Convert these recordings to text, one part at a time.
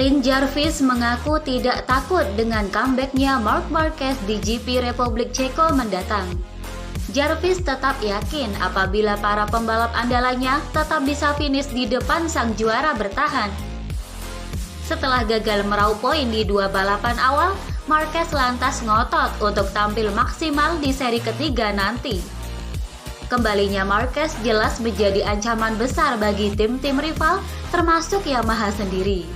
Colin Jarvis mengaku tidak takut dengan comeback-nya Marc Marquez di GP Republik Ceko mendatang. Jarvis tetap yakin apabila para pembalap andalannya tetap bisa finish di depan sang juara bertahan. Setelah gagal meraup poin di 2 balapan awal, Marquez lantas ngotot untuk tampil maksimal di seri ketiga nanti. Kembalinya Marquez jelas menjadi ancaman besar bagi tim-tim rival, termasuk Yamaha sendiri.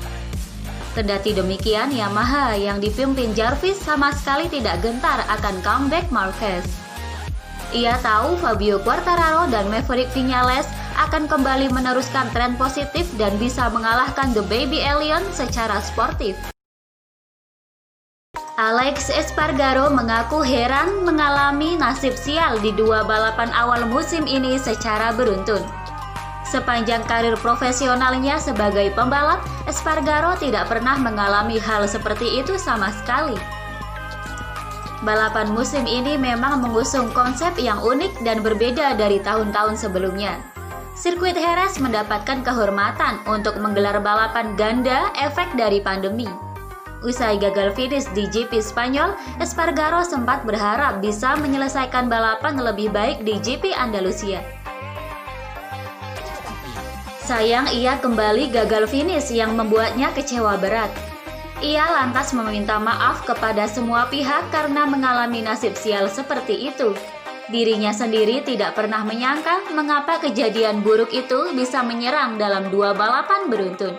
Kendati demikian, Yamaha yang dipimpin Jarvis sama sekali tidak gentar akan comeback Marquez. Ia tahu Fabio Quartararo dan Maverick Viñales akan kembali meneruskan tren positif dan bisa mengalahkan The Baby Alien secara sportif. Alex Espargaro mengaku heran mengalami nasib sial di 2 balapan awal musim ini secara beruntun. Sepanjang karir profesionalnya sebagai pembalap, Espargaro tidak pernah mengalami hal seperti itu sama sekali. Balapan musim ini memang mengusung konsep yang unik dan berbeda dari tahun-tahun sebelumnya. Sirkuit Jerez mendapatkan kehormatan untuk menggelar balapan ganda efek dari pandemi. Usai gagal finish di GP Spanyol, Espargaro sempat berharap bisa menyelesaikan balapan lebih baik di GP Andalusia. Sayang ia kembali gagal finish yang membuatnya kecewa berat. Ia lantas meminta maaf kepada semua pihak karena mengalami nasib sial seperti itu. Dirinya sendiri tidak pernah menyangka mengapa kejadian buruk itu bisa menyerang dalam 2 balapan beruntun.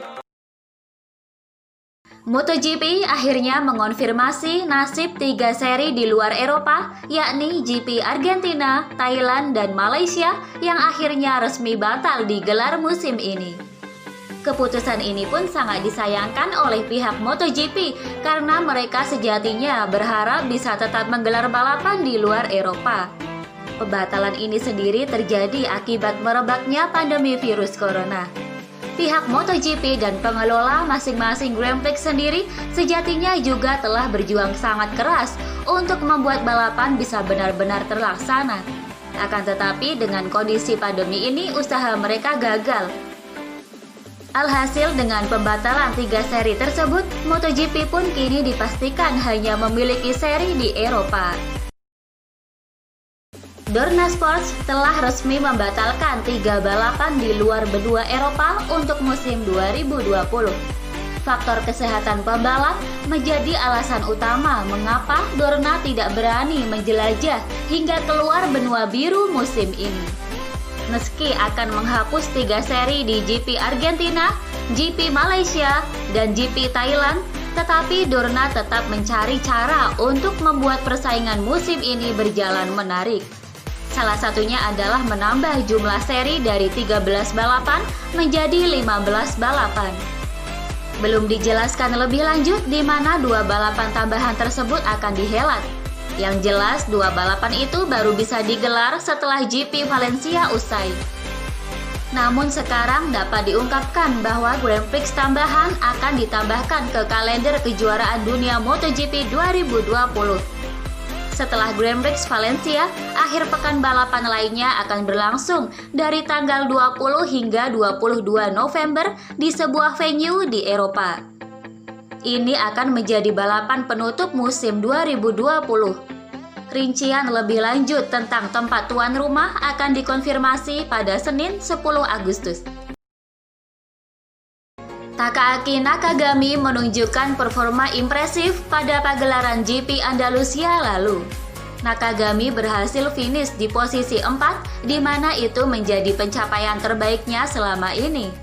MotoGP akhirnya mengonfirmasi nasib 3 seri di luar Eropa, yakni GP Argentina, Thailand, dan Malaysia yang akhirnya resmi batal digelar musim ini. Keputusan ini pun sangat disayangkan oleh pihak MotoGP karena mereka sejatinya berharap bisa tetap menggelar balapan di luar Eropa. Pembatalan ini sendiri terjadi akibat merebaknya pandemi virus corona. Pihak MotoGP dan pengelola masing-masing Grand Prix sendiri sejatinya juga telah berjuang sangat keras untuk membuat balapan bisa benar-benar terlaksana. Akan tetapi dengan kondisi pandemi ini usaha mereka gagal. Alhasil dengan pembatalan 3 seri tersebut, MotoGP pun kini dipastikan hanya memiliki seri di Eropa. Dorna Sports telah resmi membatalkan 3 balapan di luar benua Eropa untuk musim 2020. Faktor kesehatan pembalap menjadi alasan utama mengapa Dorna tidak berani menjelajah hingga keluar benua biru musim ini. Meski akan menghapus 3 seri di GP Argentina, GP Malaysia, dan GP Thailand, tetapi Dorna tetap mencari cara untuk membuat persaingan musim ini berjalan menarik. Salah satunya adalah menambah jumlah seri dari 13 balapan menjadi 15 balapan. Belum dijelaskan lebih lanjut di mana 2 balapan tambahan tersebut akan dihelat. Yang jelas 2 balapan itu baru bisa digelar setelah GP Valencia usai. Namun sekarang dapat diungkapkan bahwa Grand Prix tambahan akan ditambahkan ke kalender kejuaraan dunia MotoGP 2020. Setelah Grand Prix Valencia, akhir pekan balapan lainnya akan berlangsung dari tanggal 20 hingga 22 November di sebuah venue di Eropa. Ini akan menjadi balapan penutup musim 2020. Rincian lebih lanjut tentang tempat tuan rumah akan dikonfirmasi pada Senin 10 Agustus. Takaaki Nakagami menunjukkan performa impresif pada pagelaran GP Andalusia lalu. Nakagami berhasil finish di posisi 4, di mana itu menjadi pencapaian terbaiknya selama ini.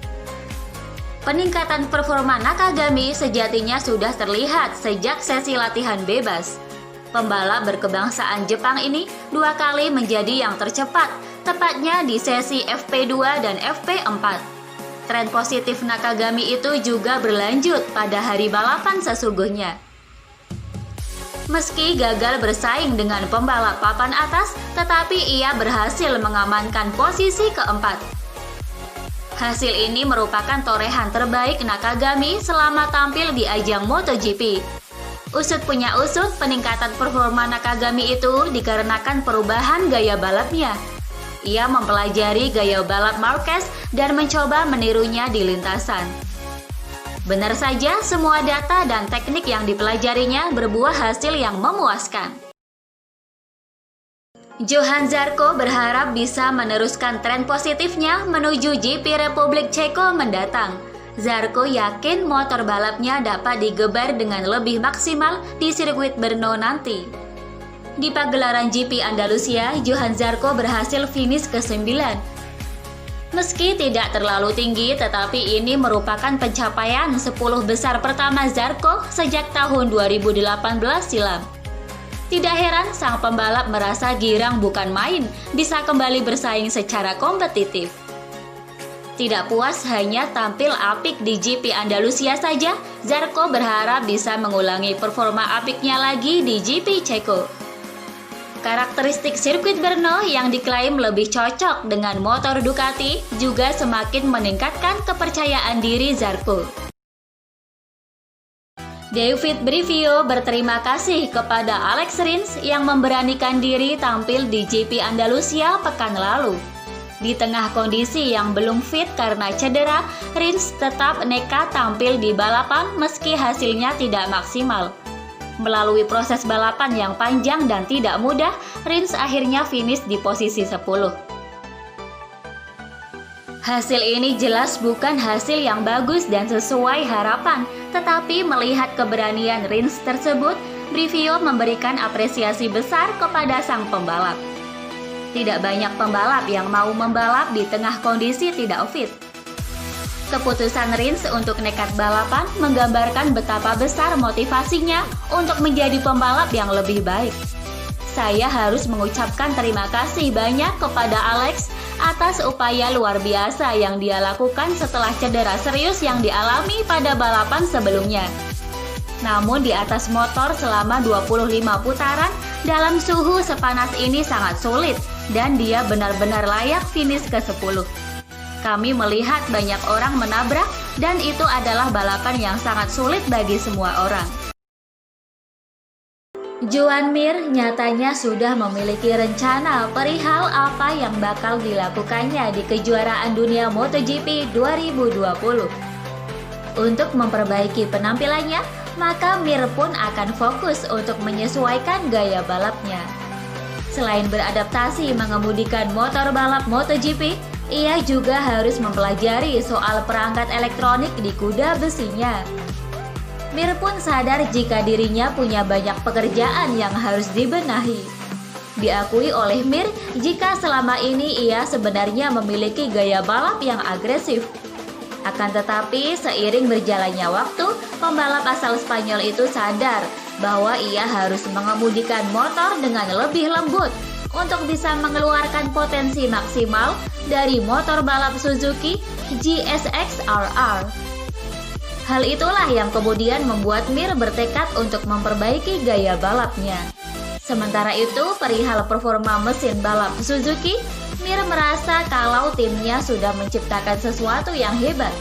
Peningkatan performa Nakagami sejatinya sudah terlihat sejak sesi latihan bebas. Pembalap berkebangsaan Jepang ini 2 kali menjadi yang tercepat, tepatnya di sesi FP2 dan FP4. Tren positif Nakagami itu juga berlanjut pada hari balapan sesungguhnya. Meski gagal bersaing dengan pembalap papan atas, tetapi ia berhasil mengamankan posisi keempat. Hasil ini merupakan torehan terbaik Nakagami selama tampil di ajang MotoGP. Usut punya usut, peningkatan performa Nakagami itu dikarenakan perubahan gaya balapnya. Ia mempelajari gaya balap Marquez dan mencoba menirunya di lintasan. Benar saja, semua data dan teknik yang dipelajarinya berbuah hasil yang memuaskan. Johann Zarco berharap bisa meneruskan tren positifnya menuju GP Republik Ceko mendatang. Zarco yakin motor balapnya dapat digebar dengan lebih maksimal di sirkuit Brno nanti. Di pagelaran GP Andalusia, Johann Zarco berhasil finish ke-9. Meski tidak terlalu tinggi, tetapi ini merupakan pencapaian 10 besar pertama Zarco sejak tahun 2018 silam. Tidak heran sang pembalap merasa girang bukan main, bisa kembali bersaing secara kompetitif. Tidak puas hanya tampil apik di GP Andalusia saja, Zarco berharap bisa mengulangi performa apiknya lagi di GP Ceko. Karakteristik sirkuit Brno yang diklaim lebih cocok dengan motor Ducati juga semakin meningkatkan kepercayaan diri Zarco. David Brivio berterima kasih kepada Alex Rins yang memberanikan diri tampil di GP Andalusia pekan lalu. Di tengah kondisi yang belum fit karena cedera, Rins tetap nekat tampil di balapan meski hasilnya tidak maksimal. Melalui proses balapan yang panjang dan tidak mudah, Rins akhirnya finish di posisi 10. Hasil ini jelas bukan hasil yang bagus dan sesuai harapan, tetapi melihat keberanian Rins tersebut, Brivio memberikan apresiasi besar kepada sang pembalap. Tidak banyak pembalap yang mau membalap di tengah kondisi tidak fit. Keputusan Rins untuk nekat balapan menggambarkan betapa besar motivasinya untuk menjadi pembalap yang lebih baik. Saya harus mengucapkan terima kasih banyak kepada Alex atas upaya luar biasa yang dia lakukan setelah cedera serius yang dialami pada balapan sebelumnya. Namun di atas motor selama 25 putaran dalam suhu sepanas ini sangat sulit dan dia benar-benar layak finish ke-10. Kami melihat banyak orang menabrak dan itu adalah balapan yang sangat sulit bagi semua orang. Joan Mir nyatanya sudah memiliki rencana perihal apa yang bakal dilakukannya di kejuaraan dunia MotoGP 2020. Untuk memperbaiki penampilannya, maka Mir pun akan fokus untuk menyesuaikan gaya balapnya. Selain beradaptasi mengemudikan motor balap MotoGP, ia juga harus mempelajari soal perangkat elektronik di kuda besinya. Mir pun sadar jika dirinya punya banyak pekerjaan yang harus dibenahi. Diakui oleh Mir jika selama ini ia sebenarnya memiliki gaya balap yang agresif. Akan tetapi seiring berjalannya waktu, pembalap asal Spanyol itu sadar bahwa ia harus mengemudikan motor dengan lebih lembut untuk bisa mengeluarkan potensi maksimal dari motor balap Suzuki GSX-RR. Hal itulah yang kemudian membuat Mir bertekad untuk memperbaiki gaya balapnya. Sementara itu, perihal performa mesin balap Suzuki, Mir merasa kalau timnya sudah menciptakan sesuatu yang hebat.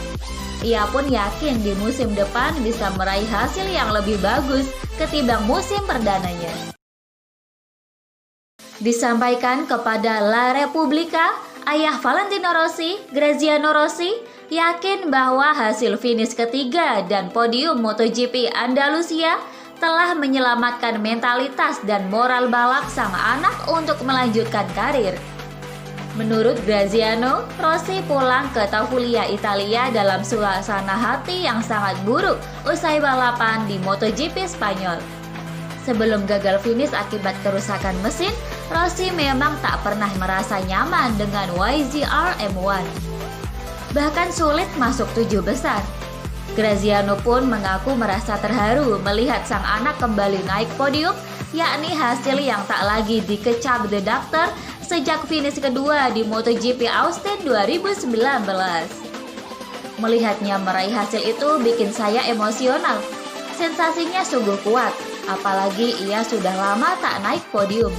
Ia pun yakin di musim depan bisa meraih hasil yang lebih bagus ketimbang musim perdananya. Disampaikan kepada La Repubblica, ayah Valentino Rossi, Graziano Rossi, yakin bahwa hasil finish ketiga dan podium MotoGP Andalusia telah menyelamatkan mentalitas dan moral balap sang anak untuk melanjutkan karir. Menurut Graziano, Rossi pulang ke Taufulia, Italia dalam suasana hati yang sangat buruk usai balapan di MotoGP Spanyol. Sebelum gagal finish akibat kerusakan mesin, Rossi memang tak pernah merasa nyaman dengan YZR M1. Bahkan sulit masuk 7 besar. Graziano pun mengaku merasa terharu melihat sang anak kembali naik podium, yakni hasil yang tak lagi dikecap The Doctor sejak finish kedua di MotoGP Austin 2019. Melihatnya meraih hasil itu bikin saya emosional. Sensasinya sungguh kuat, apalagi ia sudah lama tak naik podium.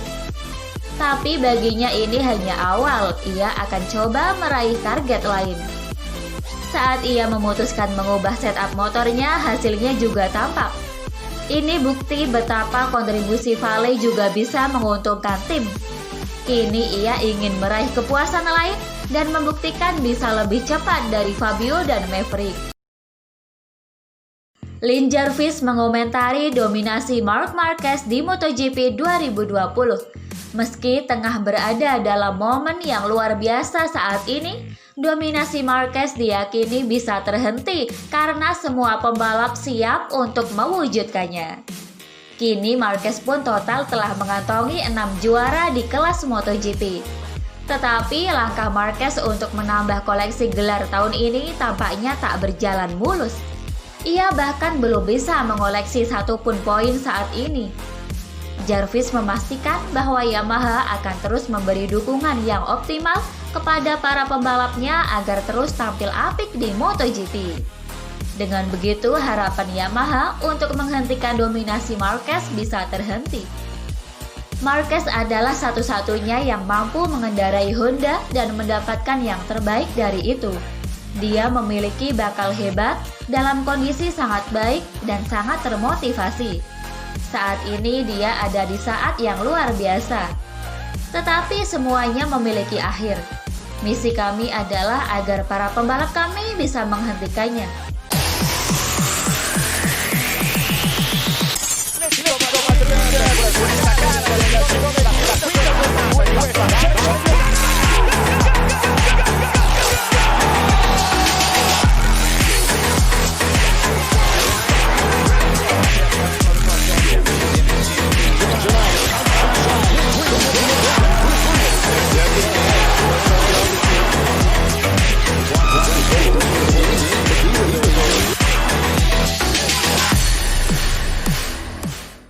Tapi baginya ini hanya awal, ia akan coba meraih target lain. Saat ia memutuskan mengubah setup motornya, hasilnya juga tampak. Ini bukti betapa kontribusi Vale juga bisa menguntungkan tim. Kini ia ingin meraih kepuasan lain dan membuktikan bisa lebih cepat dari Fabio dan Maverick. Lin Jarvis mengomentari dominasi Marc Marquez di MotoGP 2020. Meski tengah berada dalam momen yang luar biasa saat ini, dominasi Marquez diyakini bisa terhenti karena semua pembalap siap untuk mewujudkannya. Kini Marquez pun total telah mengantongi 6 juara di kelas MotoGP. Tetapi langkah Marquez untuk menambah koleksi gelar tahun ini tampaknya tak berjalan mulus. Ia bahkan belum bisa mengoleksi satupun poin saat ini. Jarvis memastikan bahwa Yamaha akan terus memberi dukungan yang optimal kepada para pembalapnya agar terus tampil apik di MotoGP. Dengan begitu, harapan Yamaha untuk menghentikan dominasi Marquez bisa terhenti. Marquez adalah satu-satunya yang mampu mengendarai Honda dan mendapatkan yang terbaik dari itu. Dia memiliki bakal hebat, dalam kondisi sangat baik dan sangat termotivasi. Saat ini dia ada di saat yang luar biasa. Tetapi semuanya memiliki akhir. Misi kami adalah agar para pembalap kami bisa menghentikannya.